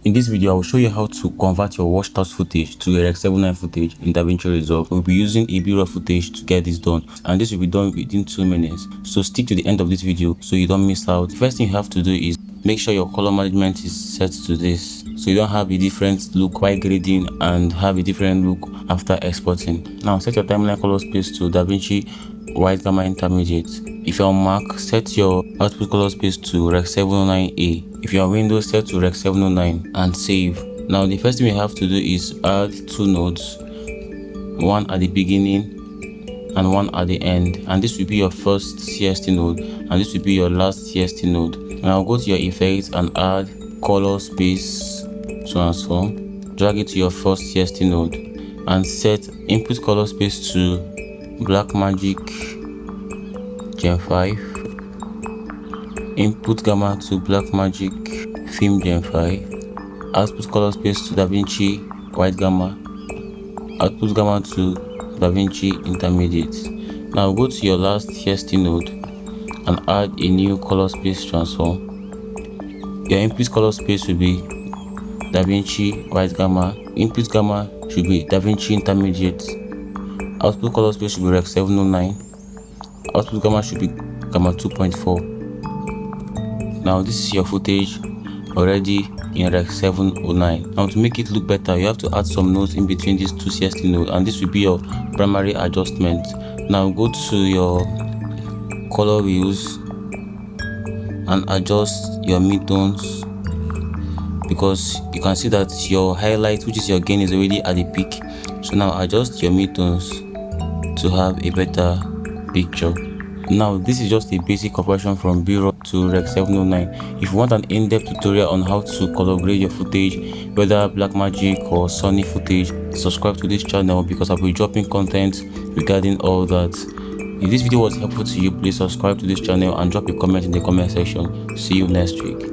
In this video, I will show you how to convert your washed out footage to a Rec 709 footage in DaVinci Resolve. We'll be using a B-roll footage to get this done, and this will be done within 2 minutes. So stick to the end of this video so you don't miss out. The first thing you have to do is make sure your color management is set to this, so you don't have a different look while grading and have a different look after exporting. Now set your timeline color space to DaVinci White Gamma Intermediate. If you're on Mac, set your output color space to Rec 709A. If you're on Windows, set to Rec 709 and save. Now the first thing we have to do is add 2 nodes, one at the beginning and one at the end, and this will be your first CST node and this will be your last CST node. Now go to your effects and add color space transform, drag it to your first CST node and set input color space to Blackmagic Gen 5, input gamma to Blackmagic Film Gen 5, output color space to DaVinci White Gamma, output gamma to DaVinci Intermediate. Now go to your last CST node and add a new color space transform. Your input color space will be DaVinci White Gamma, input gamma should be DaVinci Intermediate, output color space should be Rec 709, output gamma should be gamma 2.4. Now this is your footage already in Rec 709. Now to make it look better, you have to add some nodes in between these 2 CST nodes, and this will be your primary adjustment. Now go to your color wheels and adjust your midtones, because you can see that your highlight, which is your gain, is already at the peak. So now adjust your midtones to have a better picture. Now this is just a basic conversion from B-roll to Rec 709. If you want an in-depth tutorial on how to color grade your footage, whether Blackmagic or Sony footage, subscribe to this channel because I'll be dropping content regarding all that. If this video was helpful to you, please subscribe to this channel and drop a comment in the comment section. See you next week.